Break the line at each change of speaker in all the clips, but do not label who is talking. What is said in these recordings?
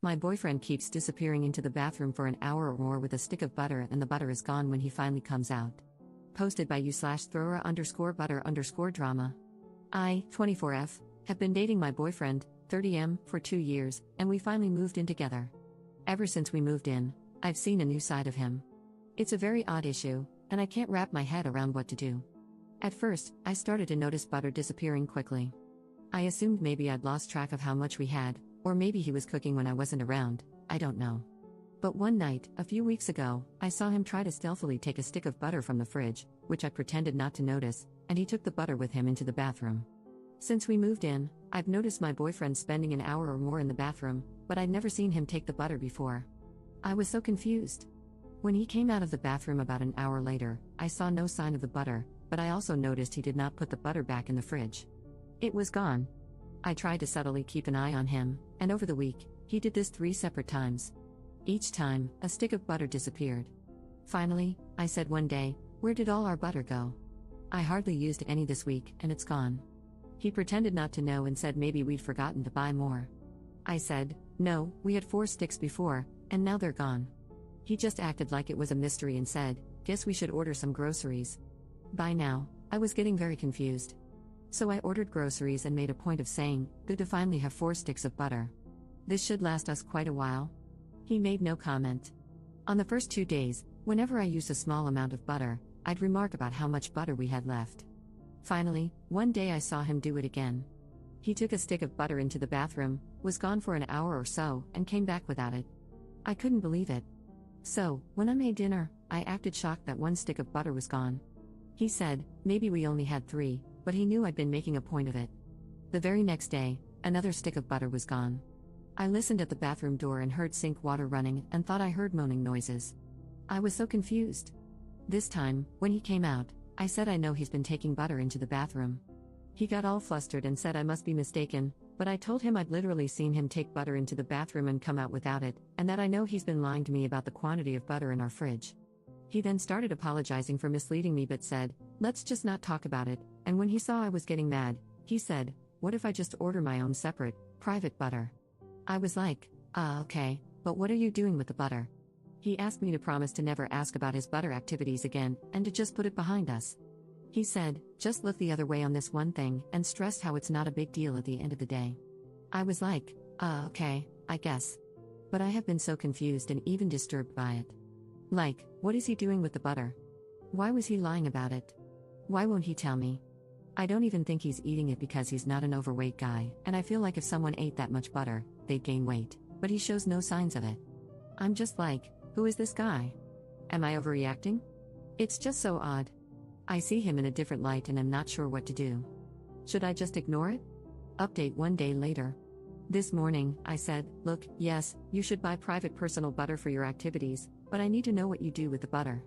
My boyfriend keeps disappearing into the bathroom for an hour or more with a stick of butter, and the butter is gone when he finally comes out. Posted by u/thrower_butter_drama. I, 24F, have been dating my boyfriend, 30M, for 2 years, and we finally moved in together. Ever since we moved in, I've seen a new side of him. It's a very odd issue, and I can't wrap my head around what to do. At first, I started to notice butter disappearing quickly. I assumed maybe I'd lost track of how much we had, or maybe he was cooking when I wasn't around, I don't know. But one night, a few weeks ago, I saw him try to stealthily take a stick of butter from the fridge, which I pretended not to notice, and he took the butter with him into the bathroom. Since we moved in, I've noticed my boyfriend spending an hour or more in the bathroom, but I'd never seen him take the butter before. I was so confused. When he came out of the bathroom about an hour later, I saw no sign of the butter, but I also noticed he did not put the butter back in the fridge. It was gone. I tried to subtly keep an eye on him, and over the week, he did this 3 separate times. Each time, a stick of butter disappeared. Finally, I said one day, "Where did all our butter go? I hardly used any this week, and it's gone." He pretended not to know and said maybe we'd forgotten to buy more. I said, "No, we had 4 sticks before, and now they're gone." He just acted like it was a mystery and said, "Guess we should order some groceries." By now, I was getting very confused. So I ordered groceries and made a point of saying, "Good to finally have 4 sticks of butter. This should last us quite a while." He made no comment. On the first 2 days, whenever I used a small amount of butter, I'd remark about how much butter we had left. Finally, one day I saw him do it again. He took a stick of butter into the bathroom, was gone for an hour or so, and came back without it. I couldn't believe it. So, when I made dinner, I acted shocked that 1 stick of butter was gone. He said, maybe we only had 3, but he knew I'd been making a point of it. The very next day, another stick of butter was gone. I listened at the bathroom door and heard sink water running and thought I heard moaning noises. I was so confused. This time, when he came out, I said I know he's been taking butter into the bathroom. He got all flustered and said I must be mistaken, but I told him I'd literally seen him take butter into the bathroom and come out without it, and that I know he's been lying to me about the quantity of butter in our fridge. He then started apologizing for misleading me but said, "Let's just not talk about it," and when he saw I was getting mad, he said, "What if I just order my own separate, private butter?" I was like, okay, but what are you doing with the butter?" He asked me to promise to never ask about his butter activities again, and to just put it behind us. He said, "Just look the other way on this one thing," and stressed how it's not a big deal at the end of the day. I was like, okay, I guess. But I have been so confused and even disturbed by it. Like, what is he doing with the butter? Why was he lying about it? Why won't he tell me? I don't even think he's eating it because he's not an overweight guy, and I feel like if someone ate that much butter, they'd gain weight, but he shows no signs of it. I'm just like, who is this guy? Am I overreacting? It's just so odd. I see him in a different light and am not sure what to do. Should I just ignore it? Update 1 day later. This morning, I said, "Look, yes, you should buy private personal butter for your activities, but I need to know what you do with the butter."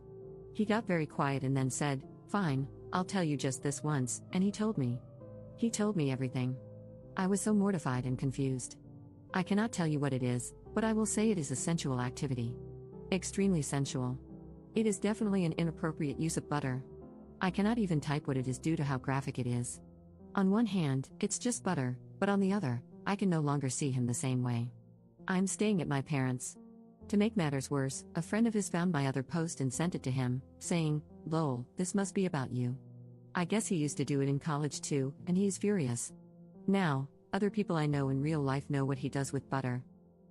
He got very quiet and then said, "Fine, I'll tell you just this once," and he told me. He told me everything. I was so mortified and confused. I cannot tell you what it is, but I will say it is a sensual activity. Extremely sensual. It is definitely an inappropriate use of butter. I cannot even type what it is due to how graphic it is. On one hand, it's just butter, but on the other, I can no longer see him the same way. I'm staying at my parents'. To make matters worse, a friend of his found my other post and sent it to him, saying, "Lol, this must be about you." I guess he used to do it in college too, and he is furious. Now, other people I know in real life know what he does with butter.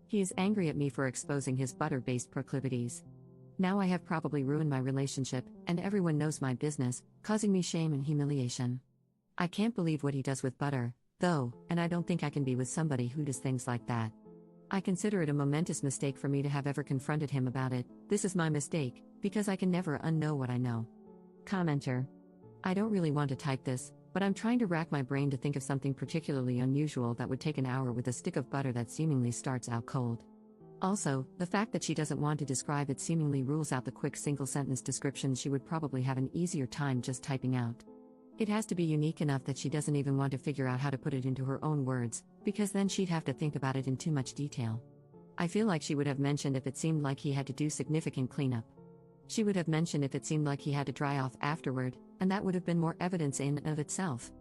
He is angry at me for exposing his butter-based proclivities. Now I have probably ruined my relationship, and everyone knows my business, causing me shame and humiliation. I can't believe what he does with butter, though, and I don't think I can be with somebody who does things like that. I consider it a momentous mistake for me to have ever confronted him about it. This is my mistake, because I can never unknow what I know. Commenter. I don't really want to type this, but I'm trying to rack my brain to think of something particularly unusual that would take an hour with a stick of butter that seemingly starts out cold. Also, the fact that she doesn't want to describe it seemingly rules out the quick single-sentence description she would probably have an easier time just typing out. It has to be unique enough that she doesn't even want to figure out how to put it into her own words, because then she'd have to think about it in too much detail. I feel like she would have mentioned if it seemed like he had to do significant cleanup. She would have mentioned if it seemed like he had to dry off afterward, and that would have been more evidence in and of itself.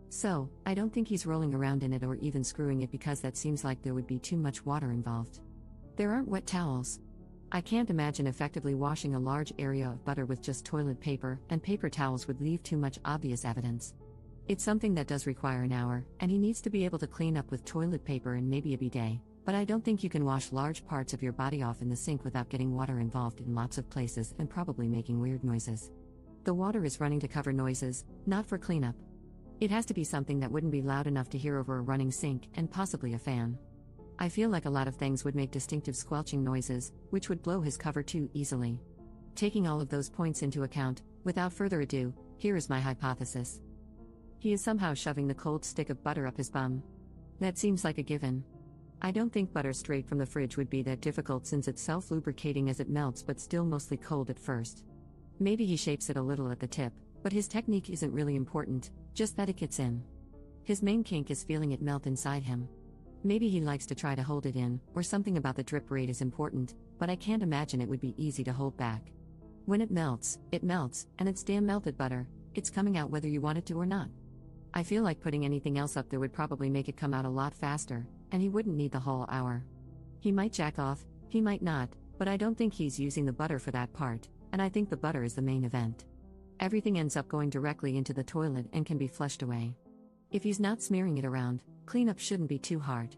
So, I don't think he's rolling around in it or even screwing it because that seems like there would be too much water involved. There aren't wet towels. I can't imagine effectively washing a large area of butter with just toilet paper, and paper towels would leave too much obvious evidence. It's something that does require an hour, and he needs to be able to clean up with toilet paper and maybe a bidet, but I don't think you can wash large parts of your body off in the sink without getting water involved in lots of places and probably making weird noises. The water is running to cover noises, not for cleanup. It has to be something that wouldn't be loud enough to hear over a running sink and possibly a fan. I feel like a lot of things would make distinctive squelching noises, which would blow his cover too easily. Taking all of those points into account, without further ado, here is my hypothesis. He is somehow shoving the cold stick of butter up his bum. That seems like a given. I don't think butter straight from the fridge would be that difficult since it's self-lubricating as it melts but still mostly cold at first. Maybe he shapes it a little at the tip, but his technique isn't really important, just that it gets in. His main kink is feeling it melt inside him. Maybe he likes to try to hold it in, or something about the drip rate is important, but I can't imagine it would be easy to hold back. When it melts, and it's damn melted butter, it's coming out whether you want it to or not. I feel like putting anything else up there would probably make it come out a lot faster, and he wouldn't need the whole hour. He might jack off, he might not, but I don't think he's using the butter for that part, and I think the butter is the main event. Everything ends up going directly into the toilet and can be flushed away. If he's not smearing it around, cleanup shouldn't be too hard.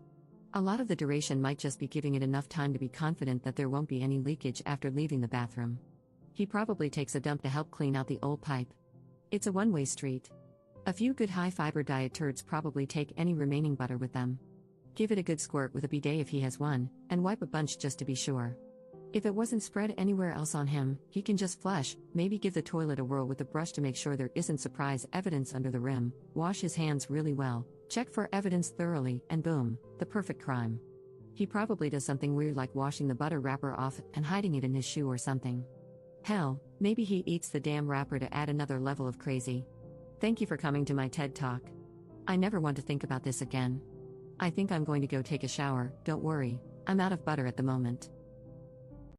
A lot of the duration might just be giving it enough time to be confident that there won't be any leakage after leaving the bathroom. He probably takes a dump to help clean out the old pipe. It's a one-way street. A few good high-fiber diet turds probably take any remaining butter with them. Give it a good squirt with a bidet if he has one, and wipe a bunch just to be sure. If it wasn't spread anywhere else on him, he can just flush, maybe give the toilet a whirl with a brush to make sure there isn't surprise evidence under the rim, wash his hands really well, check for evidence thoroughly, and boom, the perfect crime. He probably does something weird like washing the butter wrapper off and hiding it in his shoe or something. Hell, maybe he eats the damn wrapper to add another level of crazy. Thank you for coming to my TED Talk. I never want to think about this again. I think I'm going to go take a shower, don't worry, I'm out of butter at the moment.